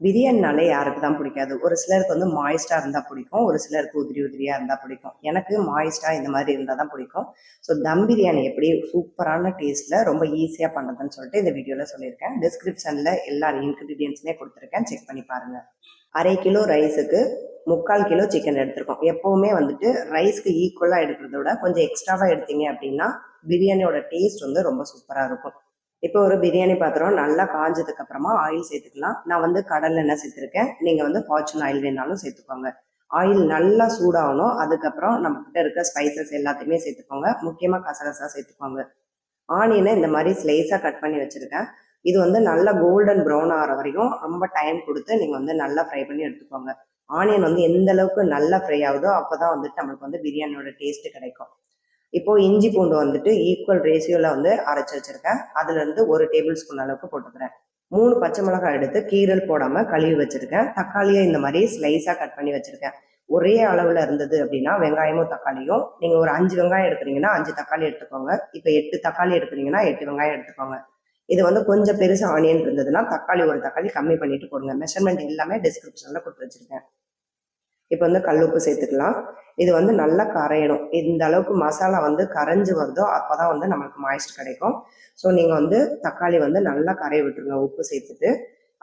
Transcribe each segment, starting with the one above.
பிரியாணினாலே யாருக்கு தான் பிடிக்காது? ஒரு சிலருக்கு வந்து மாய்ஸ்டா இருந்தா பிடிக்கும். ஒரு சிலருக்கு உதிரி உதிரியா இருந்தா பிடிக்கும். எனக்கு மாய்ஸ்டா இந்த மாதிரி இருந்தா தான் பிடிக்கும். ஸோ தம் பிரியாணி எப்படி சூப்பரான டேஸ்ட்ல ரொம்ப ஈஸியா பண்ணுறதுன்னு சொல்லிட்டு இந்த வீடியோல சொல்லியிருக்கேன். டிஸ்கிரிப்ஷன்ல எல்லா இன்கிரீடியன்ஸுமே கொடுத்துருக்கேன். செக் பண்ணி பாருங்க. 1/2 கிலோ ரைஸுக்கு 3/4 கிலோ சிக்கன் எடுத்திருக்கோம். எப்பவுமே வந்துட்டு ரைஸ்க்கு ஈக்குவலா எடுக்கிறத விட கொஞ்சம் எக்ஸ்ட்ராவா எடுத்தீங்க அப்படின்னா பிரியாணியோட டேஸ்ட் வந்து ரொம்ப சூப்பரா இருக்கும். இப்போ ஒரு பிரியாணி பாத்திரம் நல்லா காஞ்சதுக்கு அப்புறமா ஆயில் சேர்த்துக்கலாம். நான் வந்து கடலை எண்ணெய் சேர்த்துருக்கேன். நீங்க வந்து ஃபார்ச்சூன் ஆயில் வேணாலும் சேர்த்துக்கோங்க. ஆயில் நல்லா சூடாகணும். அதுக்கப்புறம் நம்ம கிட்ட இருக்க ஸ்பைசஸ் எல்லாத்தையுமே சேர்த்துக்கோங்க. முக்கியமா கசகசா சேர்த்துக்கோங்க. ஆனியனை இந்த மாதிரி ஸ்லைஸா கட் பண்ணி வச்சிருக்கேன். இது வந்து நல்லா கோல்டன் ப்ரௌன் ஆகிற வரைக்கும் ரொம்ப டைம் கொடுத்து நீங்க வந்து நல்லா ஃப்ரை பண்ணி எடுத்துக்கோங்க. ஆனியன் வந்து எந்த அளவுக்கு நல்லா ஃப்ரை ஆகுதோ அப்பதான் வந்துட்டு நம்மளுக்கு வந்து பிரியாணியோட டேஸ்ட் கிடைக்கும். இப்போ இஞ்சி பூண்டு வந்துட்டு ஈக்குவல் ரேஷியோல வந்து அரைச்சி வச்சிருக்கேன். அதுல இருந்து 1 டேபிள் ஸ்பூன் அளவுக்கு போட்டுக்கிறேன். 3 பச்சை மிளகாய் எடுத்து கீரல் போடாம கழுவி வச்சிருக்கேன். தக்காளியை இந்த மாதிரி ஸ்லைஸா கட் பண்ணி வச்சிருக்கேன். ஒரே அளவுல இருந்தது அப்படின்னா வெங்காயமும் தக்காளியும் நீங்க ஒரு 5 வெங்காயம் எடுக்கிறீங்கன்னா 5 தக்காளி எடுத்துக்கோங்க. இப்போ 8 தக்காளி எடுக்கிறீங்கன்னா 8 வெங்காயம் எடுத்துக்கோங்க. இது வந்து கொஞ்சம் பெருசு ஆனியன் இருந்ததுன்னா தக்காளி ஒரு தக்காளி கம்மி பண்ணிட்டு போடுங்க. மெஷர்மெண்ட் எல்லாமே டிஸ்கிரிப்ஷன்ல கொடுத்து வச்சிருக்கேன். இப்போ வந்து கல்லுப்பு சேர்த்துக்கலாம். இது வந்து நல்லா கரையணும். இந்த அளவுக்கு மசாலா வந்து கரைஞ்சு வருதோ அப்போதான் வந்து நம்மளுக்கு மாய்ஸ்ட் கிடைக்கும். ஸோ நீங்கள் வந்து தக்காளி வந்து நல்லா கரைய விட்டுருங்க உப்பு சேர்த்துட்டு.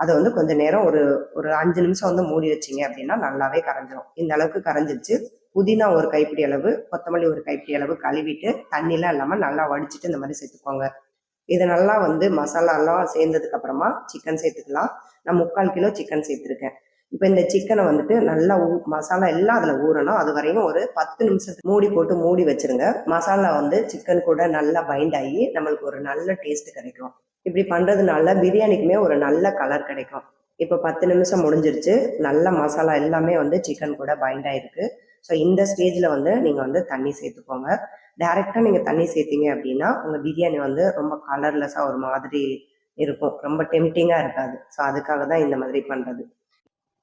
அதை வந்து கொஞ்சம் நேரம் ஒரு ஒரு 5 நிமிஷம் வந்து மூடி வச்சிங்க அப்படின்னா நல்லாவே கரைஞ்சிரும். இந்த அளவுக்கு கரைஞ்சிருச்சு. புதினா ஒரு கைப்பிடி அளவு, கொத்தமல்லி ஒரு கைப்பிடி அளவு கழுவிட்டு தண்ணிலாம் இல்லாமல் நல்லா வடிச்சிட்டு இந்த மாதிரி சேர்த்துக்கோங்க. இது நல்லா வந்து மசாலாலாம் சேர்ந்ததுக்கு அப்புறமா சிக்கன் சேர்த்துக்கலாம். நான் 3/4 கிலோ சிக்கன் சேர்த்துருக்கேன். இப்போ இந்த சிக்கனை வந்துட்டு நல்லா மசாலா எல்லாம் அதில் ஊறணும். அது வரையும் ஒரு 10 நிமிஷத்துக்கு மூடி போட்டு மூடி வச்சிருங்க. மசாலா வந்து சிக்கன் கூட நல்லா பைண்ட் ஆகி நம்மளுக்கு ஒரு நல்ல டேஸ்ட் கிடைக்கும். இப்படி பண்ணுறதுனால பிரியாணிக்குமே ஒரு நல்ல கலர் கிடைக்கும். இப்போ 10 நிமிஷம் முடிஞ்சிருச்சு. நல்ல மசாலா எல்லாமே வந்து சிக்கன் கூட பைண்ட் ஆகிருக்கு. ஸோ இந்த ஸ்டேஜில் வந்து நீங்கள் வந்து தண்ணி சேர்த்துக்கோங்க. டைரெக்டாக நீங்கள் தண்ணி சேர்த்தீங்க அப்படின்னா உங்கள் பிரியாணி வந்து ரொம்ப கலர்லெஸ்ஸாக ஒரு மாதிரி இருக்கும். ரொம்ப டெம்டிங்காக இருக்காது. ஸோ அதுக்காக தான் இந்த மாதிரி பண்ணுறது.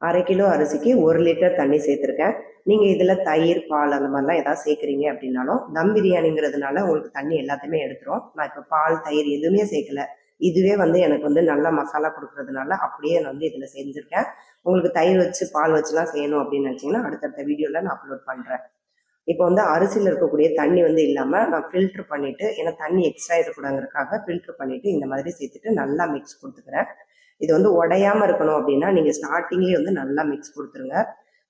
1/2 கிலோ அரிசிக்கு 1 லிட்டர் தண்ணி சேர்த்துருக்கேன். நீங்கள் இதில் தயிர், பால் அந்த மாதிரிலாம் ஏதாவது சேர்க்குறீங்க அப்படின்னாலும் தம் பிரியாணிங்கிறதுனால உங்களுக்கு தண்ணி எல்லாத்தையுமே எடுத்துரும். நான் இப்போ பால், தயிர் எதுவுமே சேர்க்கல. இதுவே வந்து எனக்கு வந்து நல்லா மசாலா கொடுக்குறதுனால அப்படியே நான் வந்து இதில் செஞ்சுருக்கேன். உங்களுக்கு தயிர் வச்சு பால் வச்சுலாம் செய்யணும் அப்படின்னு நினச்சிங்கன்னா அடுத்தடுத்த வீடியோவில் நான் அப்லோட் பண்ணுறேன். இப்போ வந்து அரிசியில் இருக்கக்கூடிய தண்ணி வந்து இல்லாமல் நான் ஃபில்ட்ரு பண்ணிவிட்டு, ஏன்னா தண்ணி எக்ஸ்ட்ரா இருக்கக்கூடாதுங்கிறதுக்காக ஃபில்ட்ரு பண்ணிவிட்டு இந்த மாதிரி சேர்த்துட்டு நல்லா மிக்ஸ் கொடுத்துக்கிறேன். இது வந்து உடையாமல் இருக்கணும் அப்படின்னா நீங்கள் ஸ்டார்டிங்லேயே வந்து நல்லா மிக்ஸ் கொடுத்துருங்க.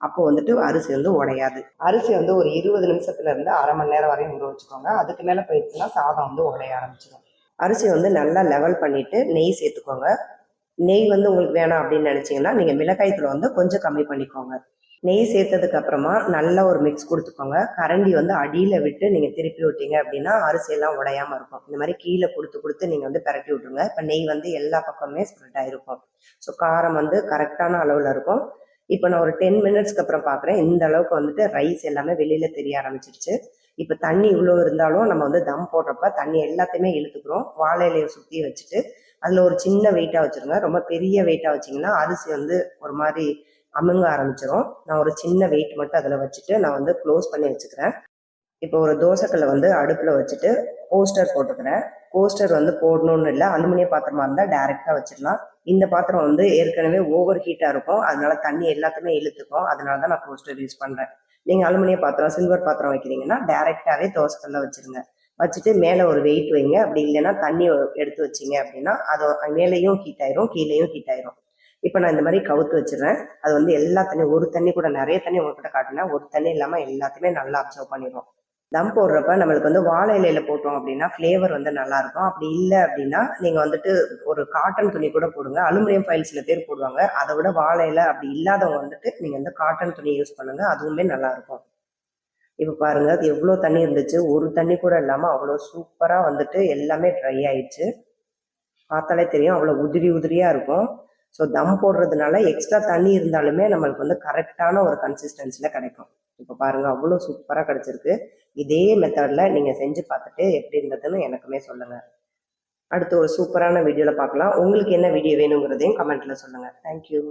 அப்போ வந்துட்டு அரிசி வந்து உடையாது. அரிசி வந்து ஒரு 20 நிமிஷத்துல இருந்து 1/2 மணி நேரம் வரையும் ஊற வச்சுக்கோங்க. அதுக்கு மேலே போயிடுச்சுன்னா சாதம் வந்து உடைய ஆரம்பிச்சிடும். அரிசி வந்து நல்லா லெவல் பண்ணிவிட்டு நெய் சேர்த்துக்கோங்க. நெய் வந்து உங்களுக்கு வேணாம் அப்படின்னு நினச்சிங்கன்னா நீங்கள் மிளகாய்த்தூளை வந்து கொஞ்சம் கம்மி பண்ணிக்கோங்க. நெய் சேர்த்ததுக்கு அப்புறமா நல்லா ஒரு மிக்ஸ் கொடுத்துக்கோங்க. கரண்டி வந்து அடியில் விட்டு நீங்கள் திருப்பி விட்டீங்க அப்படின்னா அரிசியெல்லாம் உடையாமல் இருக்கும். இந்த மாதிரி கீழே கொடுத்து நீங்கள் வந்து பரட்டி விட்ருங்க. இப்போ நெய் வந்து எல்லா பக்கமே ஸ்ப்ரெட் ஆகிருக்கும். ஸோ காரம் வந்து கரெக்டான அளவில் இருக்கும். இப்போ நான் ஒரு 10 மினிட்ஸ்க்கு அப்புறம் பார்க்குறேன். இந்த அளவுக்கு வந்துட்டு ரைஸ் எல்லாமே வெளியில் தெரிய ஆரம்பிச்சிருச்சு. இப்போ தண்ணி இவ்வளோ இருந்தாலும் நம்ம வந்து தம் போடுறப்ப தண்ணி எல்லாத்தையுமே இழுத்துக்கிறோம். வாழை இலையை சுற்றி வச்சுட்டு அதில் ஒரு சின்ன வெயிட்டாக வச்சுருங்க. ரொம்ப பெரிய வெயிட்டாக வச்சிங்கன்னா அரிசி வந்து ஒரு மாதிரி அமுங்க ஆரம்பிச்சிடும். நான் ஒரு சின்ன வெயிட் மட்டும் அதில் வச்சுட்டு நான் வந்து க்ளோஸ் பண்ணி வச்சுக்கிறேன். இப்போ ஒரு தோசைக்கல்லை வந்து அடுப்பில் வச்சுட்டு கோஸ்டர் போட்டுக்கிறேன். கோஸ்டர் வந்து போடணும்னு இல்லை, அலுமினிய பாத்திரமா இருந்தால் டைரெக்டாக வச்சிடலாம். இந்த பாத்திரம் வந்து ஏற்கனவே ஓவர் ஹீட்டாக இருக்கும். அதனால தண்ணி எல்லாத்தையுமே இழுத்துக்கும். அதனால தான் நான் கோஸ்டர் யூஸ் பண்ணுறேன். நீங்கள் அலுமினிய பாத்திரம், சில்வர் பாத்திரம் வைக்கிறீங்கன்னா டைரெக்டாகவே தோசைக்கல்ல வச்சுருங்க. வச்சுட்டு மேலே ஒரு வெயிட் வைங்க. அப்படி இல்லைன்னா தண்ணி எடுத்து வச்சிங்க அப்படின்னா அது மேலேயும் ஹீட் ஆயிரும், கீழேயும் ஹீட் ஆயிரும். இப்போ நான் இந்த மாதிரி கவுத்து வச்சிடுறேன். அது வந்து எல்லா தண்ணி, ஒரு தண்ணி கூட, நிறைய தண்ணி உங்ககிட்ட காட்டினா ஒரு தண்ணி இல்லாமல் எல்லாத்தையுமே நல்லா அப்சர்வ் பண்ணிடும். தம் போடுறப்ப நம்மளுக்கு வந்து வாழை இலையில போட்டோம் அப்படின்னா ஃப்ளேவர் வந்து நல்லா இருக்கும். அப்படி இல்லை அப்படின்னா நீங்கள் வந்துட்டு ஒரு காட்டன் துணி கூட போடுங்க. அலுமினியம் ஃபைல் சில பேர் போடுவாங்க. அதை விட வாழை இலை அப்படி இல்லாதவங்க வந்துட்டு நீங்கள் வந்து காட்டன் துணி யூஸ் பண்ணுங்க. அதுவுமே நல்லா இருக்கும். இப்போ பாருங்க, அது எவ்வளோ தண்ணி இருந்துச்சு. ஒரு தண்ணி கூட இல்லாமல் அவ்வளோ சூப்பராக வந்துட்டு எல்லாமே ட்ரை ஆயிடுச்சு. பார்த்தாலே தெரியும் அவ்வளோ உதிரி உதிரியாக இருக்கும். ஸோ தம் போடுறதுனால எக்ஸ்ட்ரா தண்ணி இருந்தாலுமே நம்மளுக்கு வந்து கரெக்டான ஒரு கன்சிஸ்டன்சியில் கிடைக்கும். இப்போ பாருங்கள் அவ்வளோ சூப்பராக கிடச்சிருக்கு. இதே மெத்தடில் நீங்கள் செஞ்சு பார்த்துட்டு எப்படி இருந்ததுன்னு எனக்குமே சொல்லுங்கள். அடுத்து ஒரு சூப்பரான வீடியோவில் பார்க்கலாம். உங்களுக்கு என்ன வீடியோ வேணுங்கிறதையும் கமெண்ட்டில் சொல்லுங்கள். தேங்க்யூ.